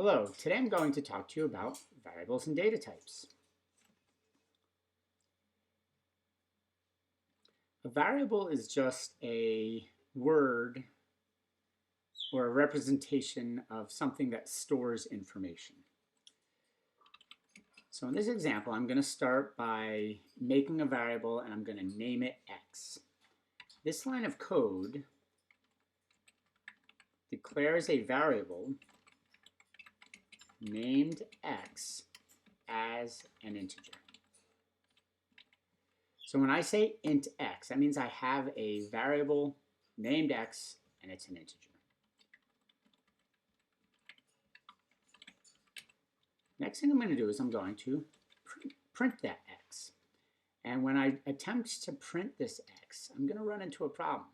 Hello, today I'm going to talk to you about variables and data types. A variable is just a word or a representation of something that stores information. So in this example, I'm going to start by making a variable and I'm going to name it x. This line of code declares a variable named x as an integer. So when I say int x, that means I have a variable named x and it's an integer. Next thing I'm going to do is I'm going to print that x. And when I attempt to print this x, I'm going to run into a problem.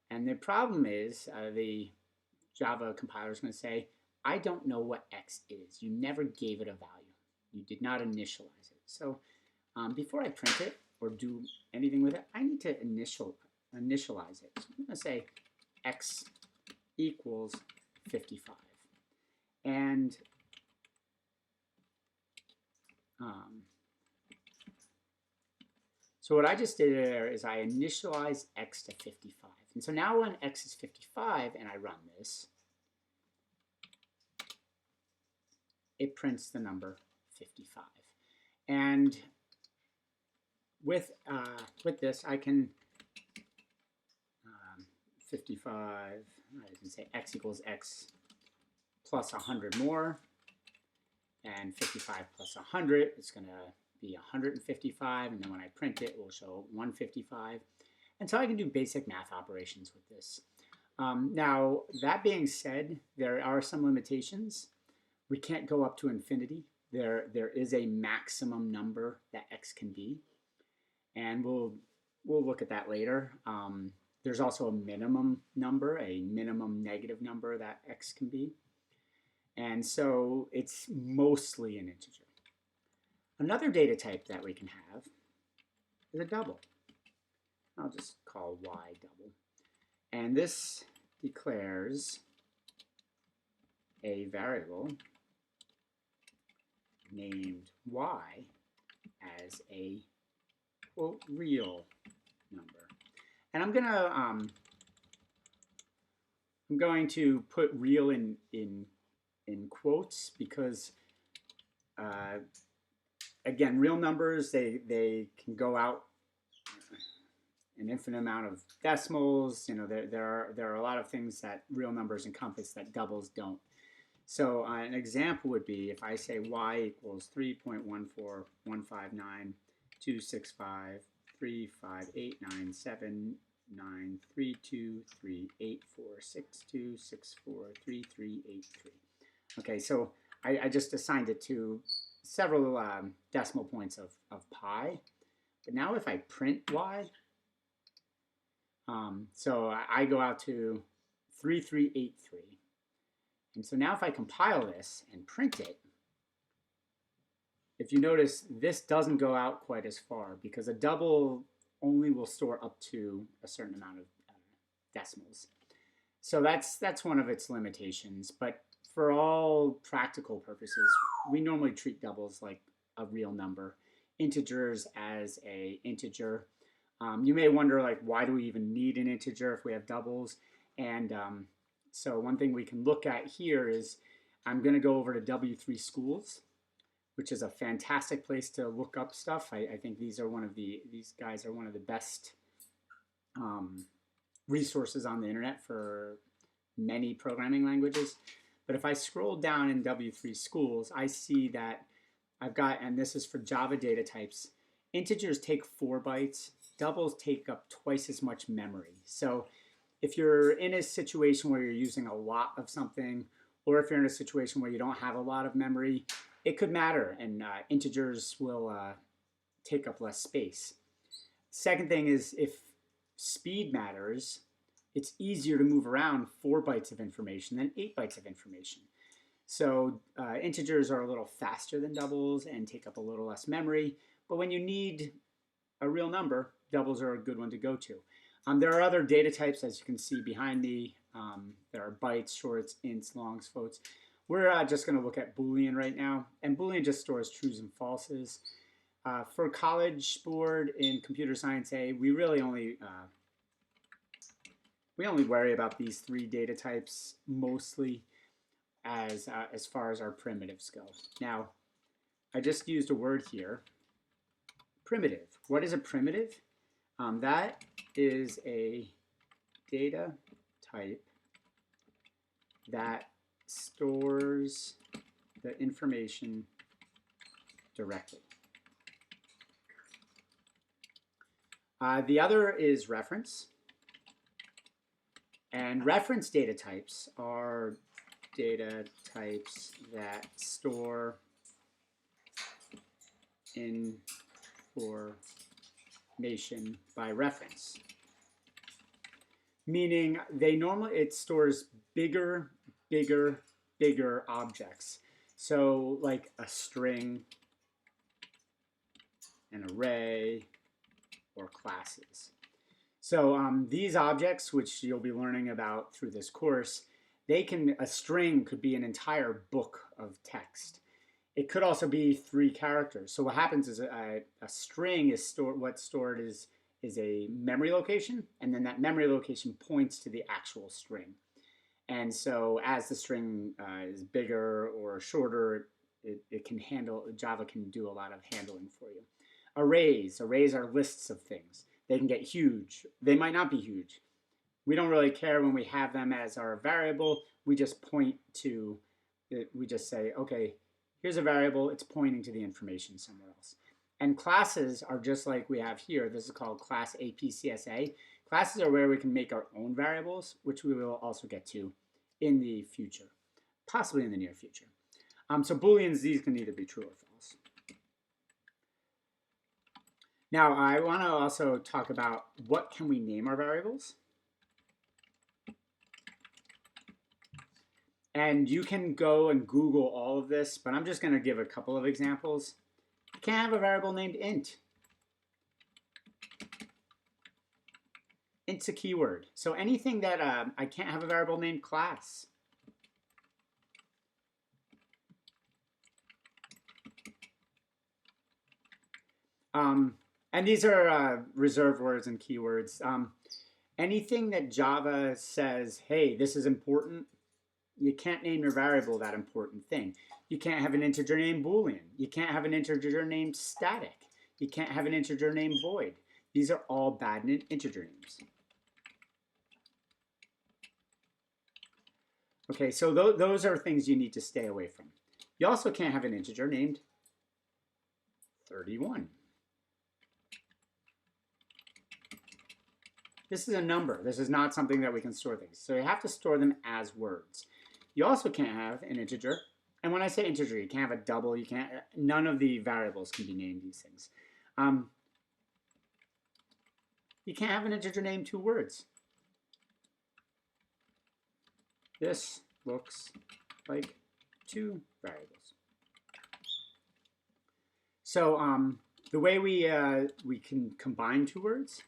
And the problem is the Java compiler is going to say, I don't know what x is. You never gave it a value. You did not initialize it. So before I print it or do anything with it, I need to initialize it. So I'm going to say x equals 55. And so what I just did there is I initialized x to 55. And so now when x is 55 and I run this, it prints the number 55. And with this, I can 55, I can say x equals x plus 100 more, and 55 plus 100 is going to be 155, and then when I print it, it will show 155. And so I can do basic math operations with this. Now, that being said, there are some limitations. We can't go up to infinity. There is a maximum number that x can be, and we'll look at that later. There's also a minimum number, a minimum negative number that x can be, and so it's mostly an integer. Another data type that we can have is a double. I'll just call y double, and this declares a variable named y as a quote real number. And I'm going to put real in quotes because again, real numbers, they can go out an infinite amount of decimals. You know, there are a lot of things that real numbers encompass that doubles don't. So an example would be if I say y equals 3.1415192653589793238462643383. Okay, so I just assigned it to several decimal points of pi. But now if I print y, so I go out to 3383. And so now if I compile this and print it, if you notice, this doesn't go out quite as far because a double only will store up to a certain amount of decimals. So that's one of its limitations. But for all practical purposes, we normally treat doubles like a real number, integers as an integer. You may wonder, like, why do we even need an integer if we have doubles? And so one thing we can look at here is I'm going to go over to W3 Schools, which is a fantastic place to look up stuff. I think these guys are one of the best resources on the internet for many programming languages. But if I scroll down in W3 Schools, I see that I've got, and this is for Java data types, integers take 4 bytes, doubles take up twice as much memory. So if you're in a situation where you're using a lot of something, or if you're in a situation where you don't have a lot of memory, it could matter, and integers will take up less space. Second thing is if speed matters, it's easier to move around 4 bytes of information than 8 bytes of information. So integers are a little faster than doubles and take up a little less memory, but when you need a real number, doubles are a good one to go to. There are other data types, as you can see behind me. There are bytes, shorts, ints, longs, floats. We're just going to look at Boolean right now, and Boolean just stores trues and falses. For College Board in Computer Science A, we really only worry about these three data types mostly as far as our primitives go. Now, I just used a word here, primitive. What is a primitive? That is a data type that stores the information directly. The other is reference. And reference data types are data types that store information by reference. Meaning it stores bigger objects. So like a string, an array, or classes. So these objects, which you'll be learning about through this course, a string could be an entire book of text. It could also be 3 characters. So what happens is a string is stored. What's stored is a memory location, and then that memory location points to the actual string. And so as the string is bigger or shorter, Java can do a lot of handling for you. Arrays are lists of things. They can get huge. They might not be huge. We don't really care when we have them as our variable. We just point to it. We just say, okay, here's a variable. It's pointing to the information somewhere else. And classes are just like we have here. This is called class APCSA. Classes are where we can make our own variables, which we will also get to in the future, possibly in the near future. So Booleans, these can either be true or false. Now, I want to also talk about what can we name our variables. And you can go and Google all of this, but I'm just going to give a couple of examples. You can't have a variable named int. Int's a keyword. So anything that I can't have a variable named class. And these are reserved words and keywords. Anything that Java says, hey, this is important, you can't name your variable that important thing. You can't have an integer named Boolean. You can't have an integer named static. You can't have an integer named void. These are all bad integer names. Okay, so those are things you need to stay away from. You also can't have an integer named 31. This is a number. This is not something that we can store things. So you have to store them as words. You also can't have an integer. And when I say integer, you can't have a double. You can't. None of the variables can be named these things. You can't have an integer named 2 words. This looks like 2 variables. So the way we can combine 2 words.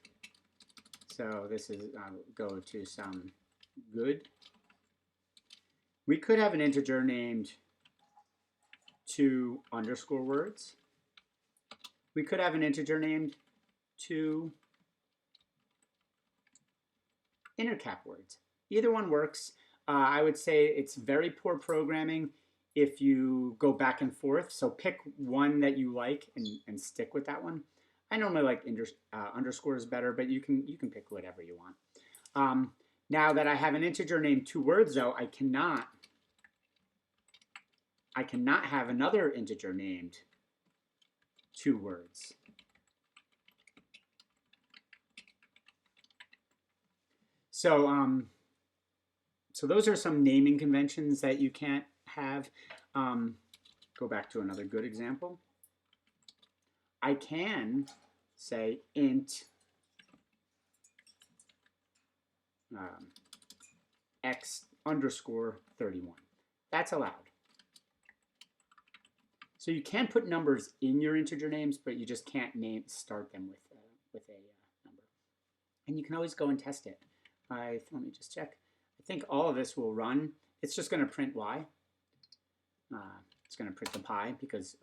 So this is go to some good. We could have an integer named 2 underscore words. We could have an integer named 2 inner cap words. Either one works. I would say it's very poor programming if you go back and forth. So pick one that you like and stick with that one. I normally like underscores better, but you can pick whatever you want. Now that I have an integer named 2 words, though, I cannot have another integer named 2 words. So so those are some naming conventions that you can't have. Go back to another good example. I can say int x underscore 31. That's allowed. So you can put numbers in your integer names, but you just can't start them with a number. And you can always go and test it. Let me just check. I think all of this will run. It's just going to print y. it's going to print the pi because,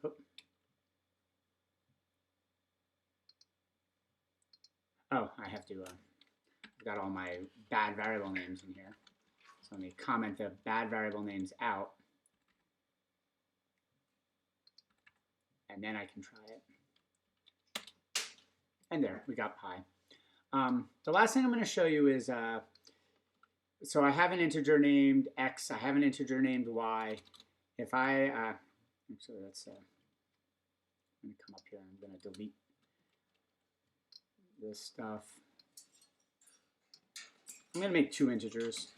I have to, I've got all my bad variable names in here. So let me comment the bad variable names out. And then I can try it. And there, we got pi. The last thing I'm going to show you is, so I have an integer named x, I have an integer named y. If I, actually let's, I'm going to come up here and I'm going to delete this stuff. I'm going to make two integers,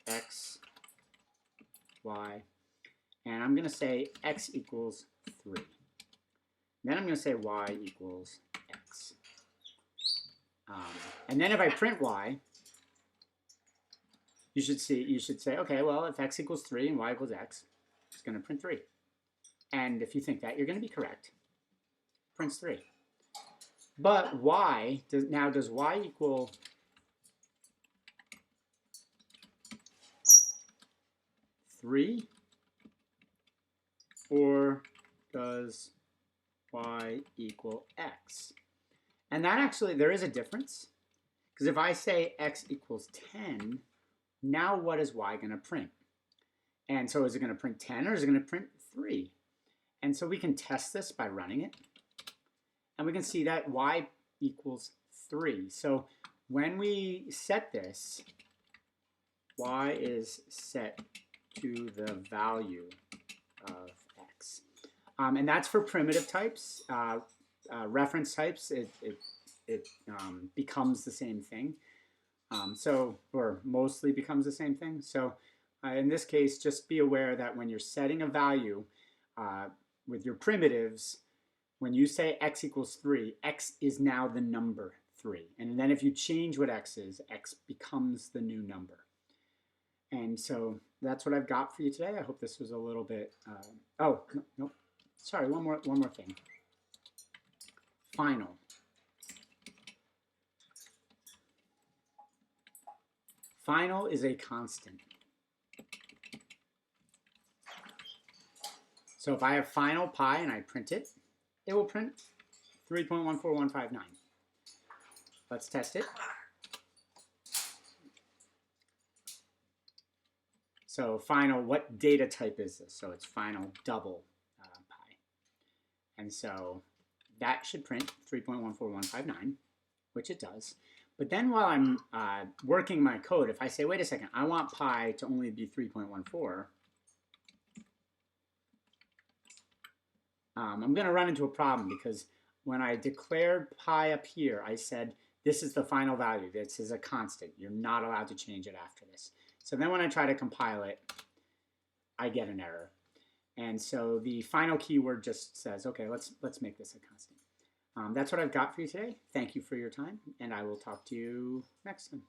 x, y, and I'm going to say x equals 3. Then I'm going to say y equals x. And then if I print y, you should say, okay, well, if x equals 3 and y equals x, it's going to print 3. And if you think that, you're going to be correct. It prints 3. But y, does y equal 3? Or does y equal x? And that actually, there is a difference. Because if I say x equals 10, now what is y going to print? And so is it going to print 10 or is it going to print 3? And so we can test this by running it. And we can see that y equals 3. So when we set this, y is set to the value of x. And that's for primitive types. Reference types, it becomes the same thing. Or mostly becomes the same thing. So in this case, just be aware that when you're setting a value with your primitives, when you say x equals 3, x is now the number 3. And then if you change what x is, x becomes the new number. And so that's what I've got for you today. I hope this was a little bit, no, sorry, one more thing. Final. Final is a constant. So if I have final pi and I print it, it will print 3.14159. Let's test it. So final, what data type is this? So it's final double pi. And so that should print 3.14159, which it does. But then while I'm working my code, if I say, wait a second, I want pi to only be 3.14, I'm going to run into a problem because when I declared pi up here, I said, this is the final value. This is a constant. You're not allowed to change it after this. So then when I try to compile it, I get an error. And so the final keyword just says, okay, let's make this a constant. That's what I've got for you today. Thank you for your time, and I will talk to you next time.